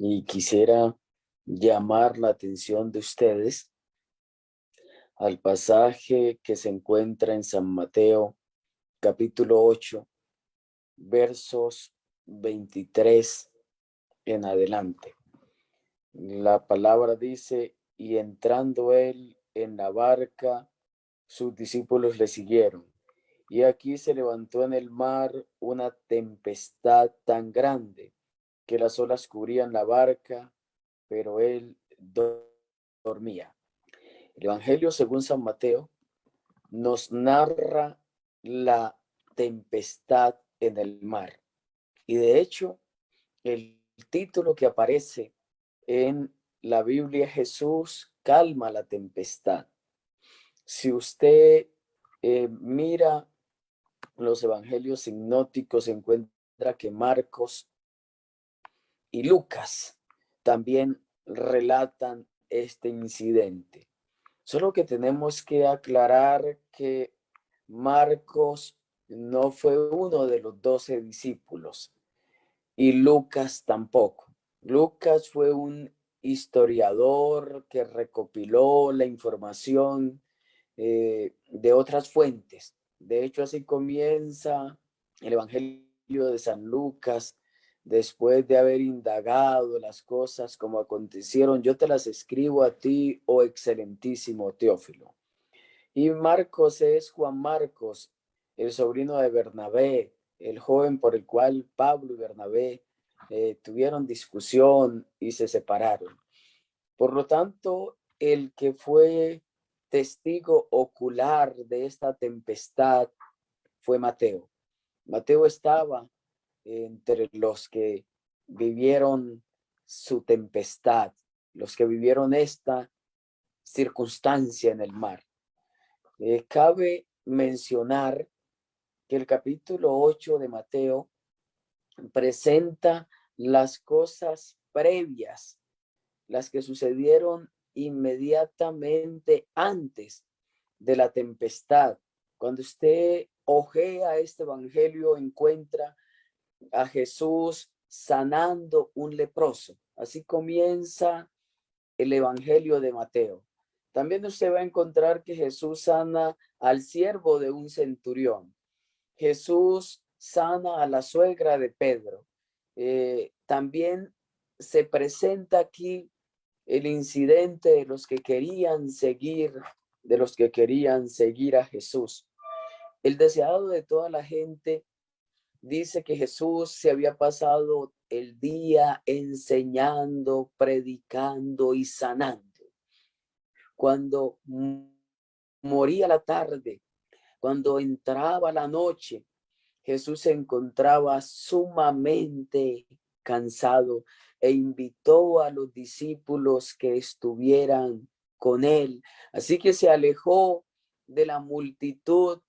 Y quisiera llamar la atención de ustedes al pasaje que se encuentra en San Mateo, capítulo 8, versos 23 en adelante. La palabra dice: y entrando él en la barca, sus discípulos le siguieron. Y aquí se levantó en el mar una tempestad tan grande que las olas cubrían la barca, pero él dormía. El Evangelio según San Mateo nos narra la tempestad en el mar. Y de hecho, el título que aparece en la Biblia, Jesús calma la tempestad. Si usted mira los evangelios sinópticos, se encuentra que Marcos y Lucas también relatan este incidente. Solo que tenemos que aclarar que Marcos no fue uno de los 12 discípulos y Lucas tampoco. Lucas fue un historiador que recopiló la información de otras fuentes. De hecho, así comienza el Evangelio de San Lucas. Después de haber indagado las cosas como acontecieron, yo te las escribo a ti, oh excelentísimo Teófilo. Y Marcos es Juan Marcos, el sobrino de Bernabé, el joven por el cual Pablo y Bernabé tuvieron discusión y se separaron. Por lo tanto, el que fue testigo ocular de esta tempestad fue Mateo. Mateo estaba entre los que vivieron su tempestad, los que vivieron esta circunstancia en el mar. Cabe mencionar que el capítulo 8 de Mateo presenta las cosas previas, las que sucedieron inmediatamente antes de la tempestad. Cuando usted ojea este evangelio, encuentra a Jesús sanando un leproso. Así comienza el evangelio de Mateo. También usted va a encontrar que Jesús sana al siervo de un centurión. Jesús sana a la suegra de Pedro. También se presenta aquí el incidente de los que querían seguir, a Jesús. El deseado de toda la gente dice que Jesús se había pasado el día enseñando, predicando y sanando. Cuando moría la tarde, cuando entraba la noche, Jesús se encontraba sumamente cansado e invitó a los discípulos que estuvieran con él. Así que se alejó de la multitud,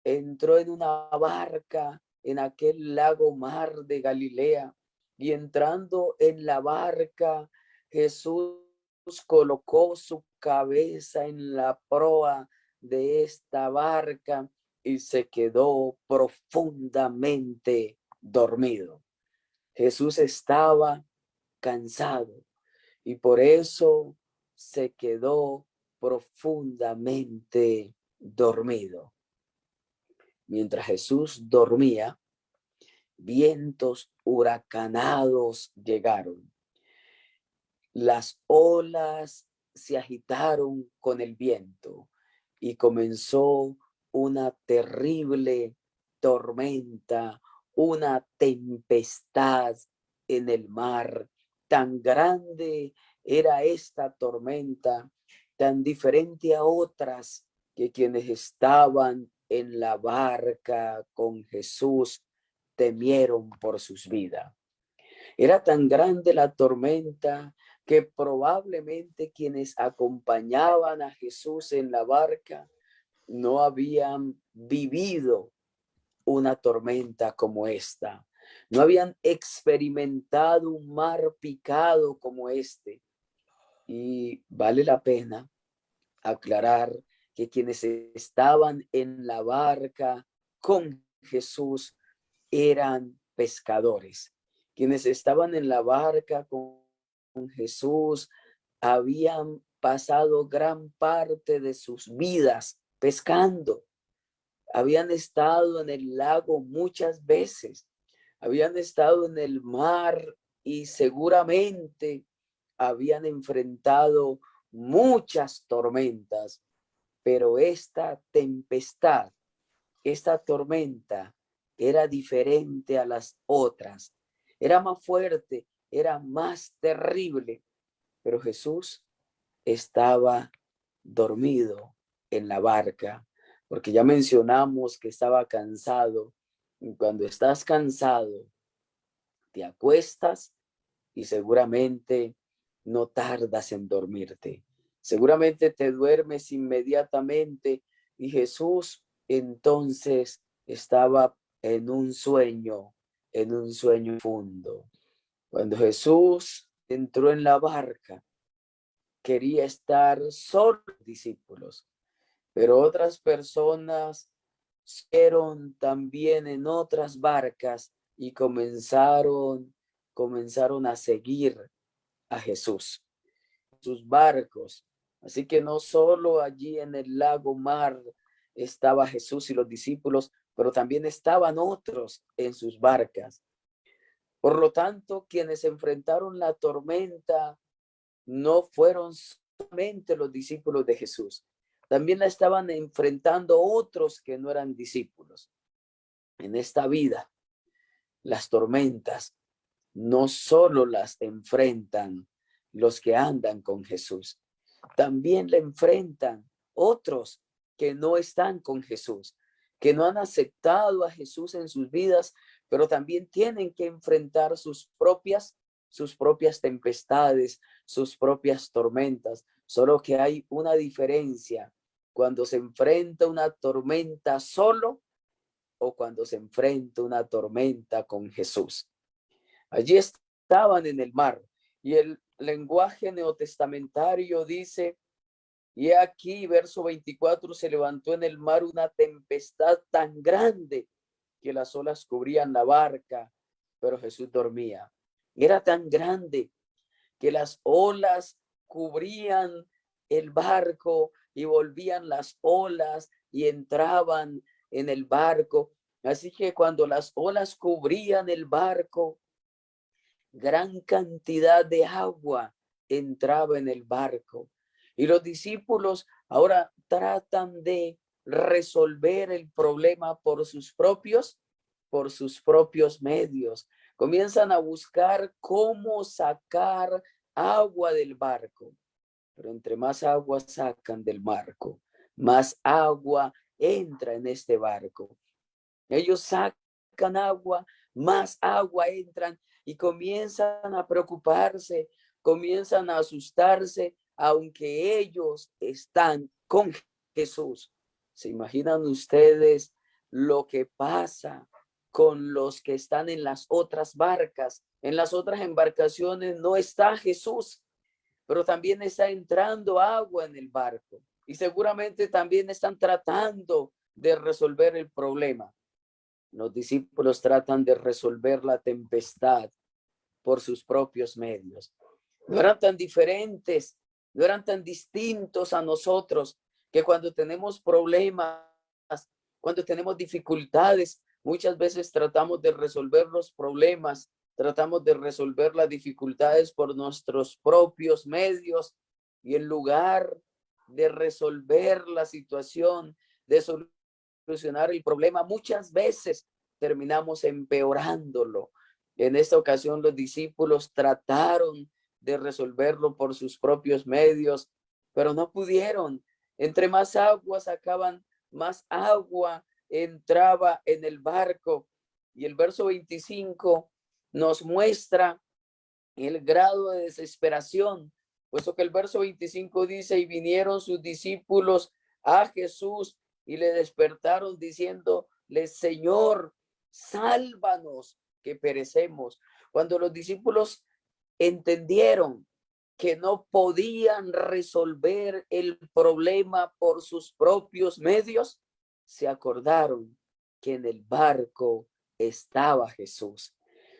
entró en una barca en aquel lago mar de Galilea, y entrando en la barca, Jesús colocó su cabeza en la proa de esta barca y se quedó profundamente dormido. Jesús estaba cansado y por eso se quedó profundamente dormido. Mientras Jesús dormía, vientos huracanados llegaron. Las olas se agitaron con el viento y comenzó una terrible tormenta, una tempestad en el mar. Tan grande era esta tormenta, tan diferente a otras, que quienes estaban en la barca con Jesús temieron por sus vidas. Era tan grande la tormenta que probablemente quienes acompañaban a Jesús en la barca no habían vivido una tormenta como esta. No habían experimentado un mar picado como este. Y vale la pena aclarar que quienes estaban en la barca con Jesús eran pescadores. Quienes estaban en la barca con con Jesús habían pasado gran parte de sus vidas pescando. Habían estado en el lago muchas veces, habían estado en el mar y seguramente habían enfrentado muchas tormentas, pero esta tempestad, esta tormenta era diferente a las otras, era más fuerte, era más terrible, pero Jesús estaba dormido en la barca, porque ya mencionamos que estaba cansado. Y cuando estás cansado, te acuestas y seguramente no tardas en dormirte. Seguramente te duermes inmediatamente y Jesús entonces estaba en un sueño profundo. Cuando Jesús entró en la barca, quería estar solo discípulos, pero otras personas fueron también en otras barcas y comenzaron a seguir a Jesús, sus barcos. Así que no solo allí en el lago Mar estaba Jesús y los discípulos, pero también estaban otros en sus barcas. Por lo tanto, quienes enfrentaron la tormenta no fueron solamente los discípulos de Jesús, también la estaban enfrentando otros que no eran discípulos. En esta vida, las tormentas no solo las enfrentan los que andan con Jesús, también la enfrentan otros que no están con Jesús, que no han aceptado a Jesús en sus vidas, pero también tienen que enfrentar sus propias tempestades, sus propias tormentas. Solo que hay una diferencia cuando se enfrenta una tormenta solo o cuando se enfrenta una tormenta con Jesús. Allí estaban en el mar y el lenguaje neotestamentario dice: y aquí, verso 24, se levantó en el mar una tempestad tan grande que las olas cubrían la barca, pero Jesús dormía. Era tan grande que las olas cubrían el barco y volvían las olas y entraban en el barco. Así que cuando las olas cubrían el barco, gran cantidad de agua entraba en el barco. Y los discípulos ahora tratan de resolver el problema por sus propios medios. Comienzan a buscar cómo sacar agua del barco. Pero entre más agua sacan del barco, más agua entra en este barco. Ellos sacan agua, más agua entran y comienzan a preocuparse, comienzan a asustarse, aunque ellos están con Jesús. ¿Se imaginan ustedes lo que pasa con los que están en las otras barcas? En las otras embarcaciones no está Jesús, pero también está entrando agua en el barco y seguramente también están tratando de resolver el problema. Los discípulos tratan de resolver la tempestad por sus propios medios. No eran tan diferentes, no eran tan distintos a nosotros, que cuando tenemos problemas, cuando tenemos dificultades, muchas veces tratamos de resolver los problemas, tratamos de resolver las dificultades por nuestros propios medios, y en lugar de resolver la situación, de solucionar el problema, muchas veces terminamos empeorándolo. En esta ocasión los discípulos trataron de resolverlo por sus propios medios, pero no pudieron. Entre más agua sacaban, más agua entraba en el barco. Y el verso 25 nos muestra el grado de desesperación, puesto que el verso 25 dice: y vinieron sus discípulos a Jesús y le despertaron diciéndole: Señor, sálvanos, que perecemos. Cuando los discípulos entendieron que no podían resolver el problema por sus propios medios, se acordaron que en el barco estaba Jesús.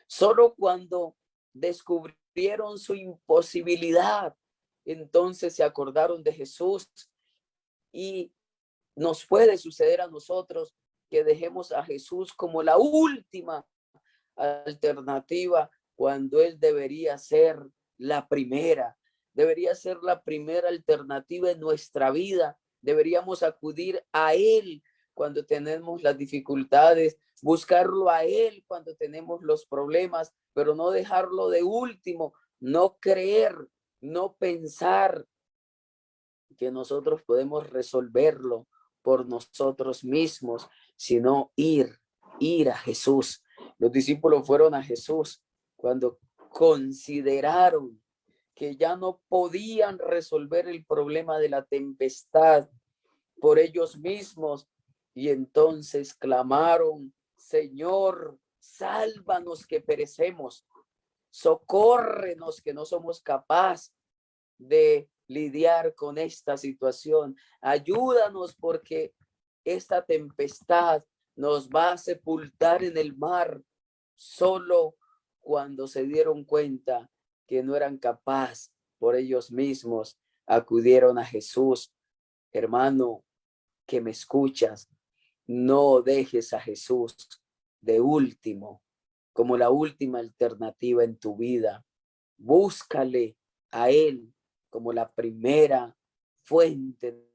Solo cuando descubrieron descubrieron su imposibilidad, entonces se acordaron de Jesús. Y nos puede suceder a nosotros que dejemos a Jesús como la última alternativa cuando Él debería ser la primera. Debería ser la primera alternativa en nuestra vida. Deberíamos acudir a Él cuando tenemos las dificultades, buscarlo a Él cuando tenemos los problemas, pero no dejarlo de último, no creer, no pensar que nosotros podemos resolverlo por nosotros mismos, sino ir a Jesús. Los discípulos fueron a Jesús cuando consideraron que ya no podían resolver el problema de la tempestad por ellos mismos, y entonces clamaron: Señor, sálvanos que perecemos, socórrenos que no somos capaces de lidiar con esta situación. Ayúdanos porque esta tempestad nos va a sepultar en el mar. Solo cuando se dieron cuenta que no eran capaces por ellos mismos, acudieron a Jesús. Hermano, que me escuchas, no dejes a Jesús de último, como la última alternativa en tu vida. Búscale a Él como la primera fuente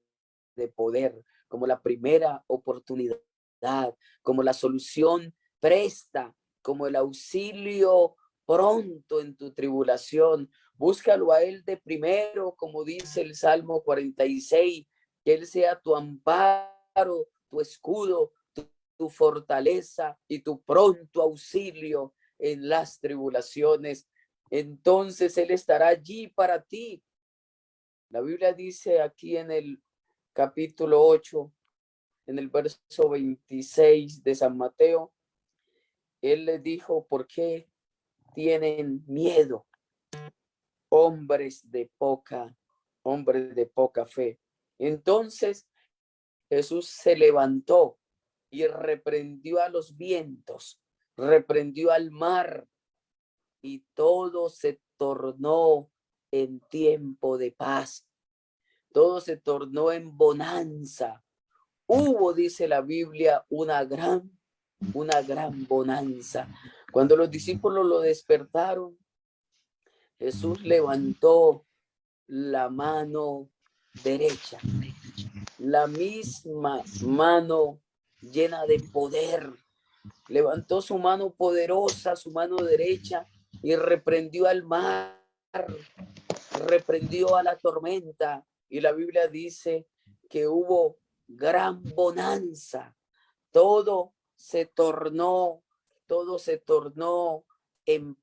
de poder, como la primera oportunidad, como la solución presta, como el auxilio pronto en tu tribulación. Búscalo a Él de primero, como dice el Salmo 46, que Él sea tu amparo, tu escudo, tu fortaleza y tu pronto auxilio en las tribulaciones. Entonces Él estará allí para ti. La Biblia dice aquí en el capítulo 8, en el verso 26 de San Mateo, Él les dijo: ¿por qué tienen miedo, hombres de poca fe? Entonces Jesús se levantó y reprendió a los vientos, reprendió al mar, y todo se tornó en tiempo de paz. Todo se tornó en bonanza. Hubo, dice la Biblia, una gran bonanza. Cuando los discípulos lo despertaron, Jesús levantó la mano derecha, la misma mano llena de poder. Levantó su mano poderosa, su mano derecha, y reprendió al mar, reprendió a la tormenta. Y la Biblia dice que hubo gran bonanza. Todo se tornó en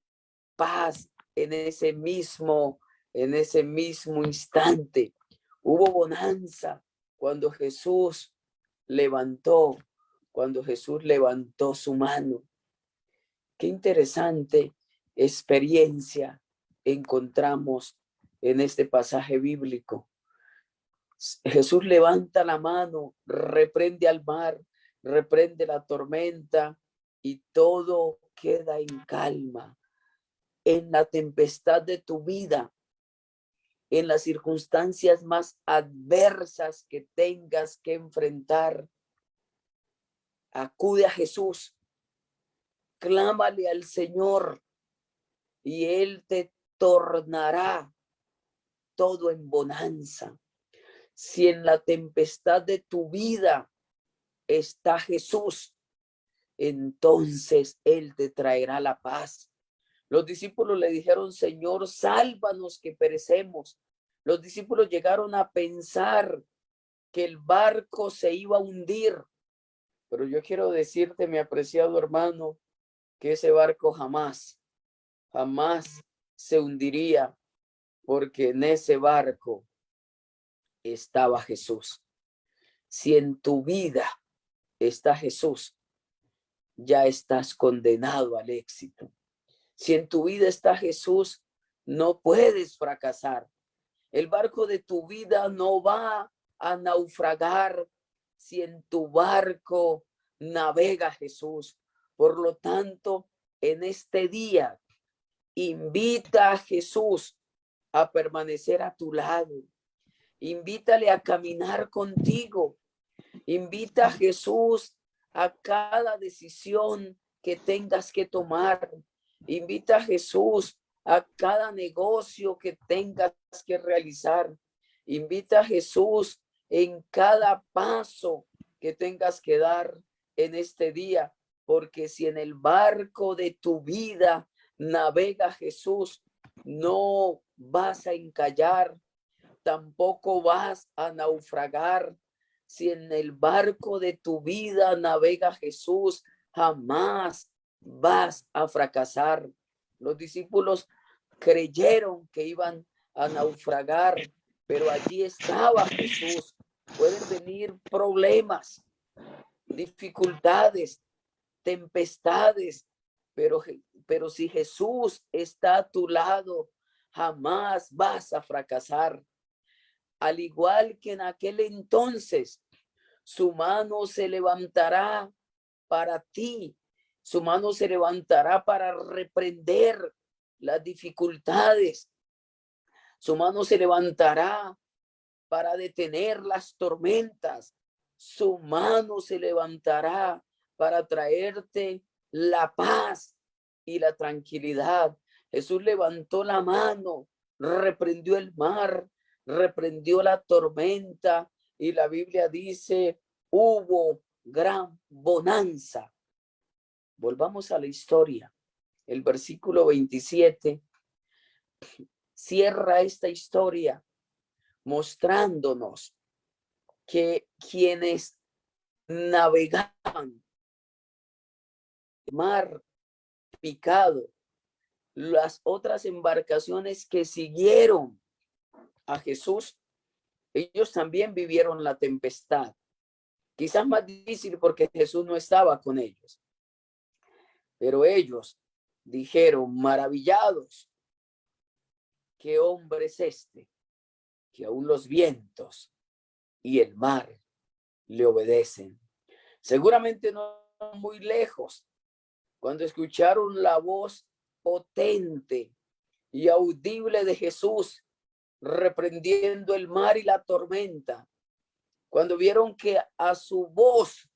paz en ese mismo instante. Hubo bonanza cuando Jesús levantó su mano. Qué interesante experiencia encontramos en este pasaje bíblico. Jesús levanta la mano, reprende al mar, reprende la tormenta, y todo queda en calma. En la tempestad de tu vida, en las circunstancias más adversas que tengas que enfrentar, acude a Jesús, clámale al Señor, y Él te tornará todo en bonanza. Si en la tempestad de tu vida está Jesús, entonces Él te traerá la paz. Los discípulos le dijeron: Señor, sálvanos que perecemos. Los discípulos llegaron a pensar que el barco se iba a hundir. Pero yo quiero decirte, mi apreciado hermano, que ese barco jamás se hundiría, porque en ese barco estaba Jesús. Si en tu vida está Jesús, ya estás condenado al éxito. Si en tu vida está Jesús, no puedes fracasar. El barco de tu vida no va a naufragar si en tu barco navega Jesús. Por lo tanto, en este día Invita a Jesús a permanecer a tu lado. Invítale a caminar contigo. Invita a Jesús a cada decisión que tengas que tomar. Invita a Jesús a cada negocio que tengas que realizar. Invita a Jesús en cada paso que tengas que dar en este día, porque si en el barco de tu vida navega Jesús, no vas a encallar, tampoco vas a naufragar. Si en el barco de tu vida navega Jesús, jamás vas a fracasar. Los discípulos creyeron que iban a naufragar, pero allí estaba Jesús. Pueden venir problemas, dificultades, tempestades, pero si Jesús está a tu lado, jamás vas a fracasar. Al igual que en aquel entonces, su mano se levantará para ti, su mano se levantará para reprender las dificultades, su mano se levantará para detener las tormentas, su mano se levantará para traerte la paz y la tranquilidad. Jesús levantó la mano, reprendió el mar, reprendió la tormenta, y la Biblia dice, hubo gran bonanza. Volvamos a la historia. El versículo 27 cierra esta historia mostrándonos que quienes navegaban el mar picado, las otras embarcaciones que siguieron a Jesús, ellos también vivieron la tempestad. Quizás más difícil porque Jesús no estaba con ellos. Pero ellos dijeron, maravillados, ¿qué hombre es este? Que aún los vientos y el mar le obedecen. Seguramente no muy lejos, cuando escucharon la voz potente y audible de Jesús reprendiendo el mar y la tormenta, cuando vieron que a su voz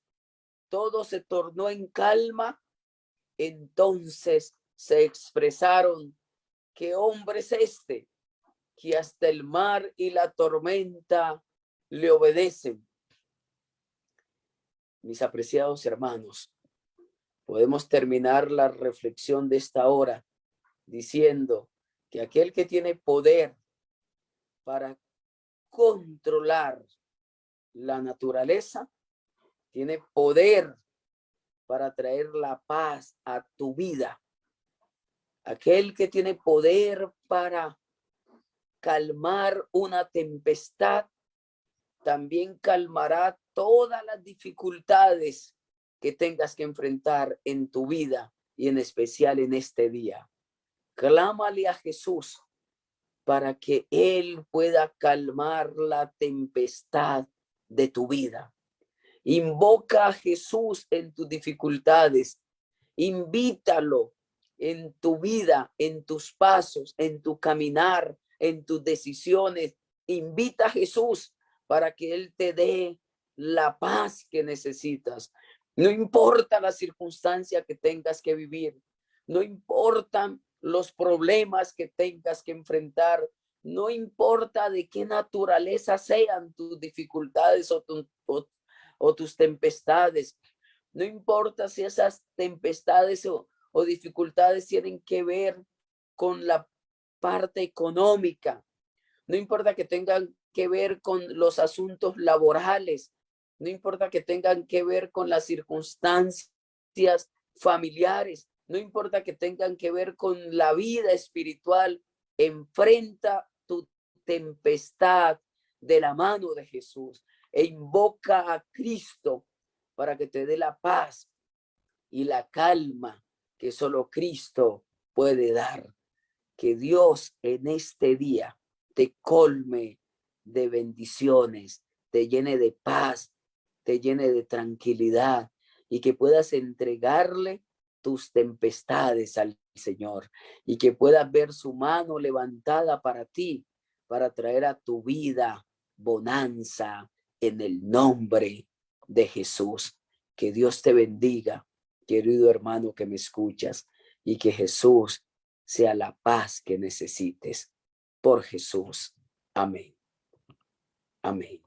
todo se tornó en calma, entonces se expresaron, ¿qué hombre es este que hasta el mar y la tormenta le obedecen? Mis apreciados hermanos, podemos terminar la reflexión de esta hora diciendo que aquel que tiene poder para controlar la naturaleza, tiene poder para traer la paz a tu vida. Aquel que tiene poder para calmar una tempestad, también calmará todas las dificultades que tengas que enfrentar en tu vida y en especial en este día. Clámale a Jesús para que Él pueda calmar la tempestad de tu vida. Invoca a Jesús en tus dificultades. Invítalo en tu vida, en tus pasos, en tu caminar, en tus decisiones. Invita a Jesús para que Él te dé la paz que necesitas. No importa la circunstancia que tengas que vivir, no importan los problemas que tengas que enfrentar, no importa de qué naturaleza sean tus dificultades o tus tempestades, no importa si esas tempestades o dificultades tienen que ver con la parte económica, no importa que tengan que ver con los asuntos laborales, no importa que tengan que ver con las circunstancias familiares, no importa que tengan que ver con la vida espiritual, enfrenta tu tempestad de la mano de Jesús e invoca a Cristo para que te dé la paz y la calma que solo Cristo puede dar. Que Dios en este día te colme de bendiciones, te llene de paz, te llene de tranquilidad y que puedas entregarle tus tempestades al Señor y que puedas ver su mano levantada para ti, para traer a tu vida bonanza en el nombre de Jesús. Que Dios te bendiga, querido hermano que me escuchas, y que Jesús sea la paz que necesites. Por Jesús. Amén. Amén.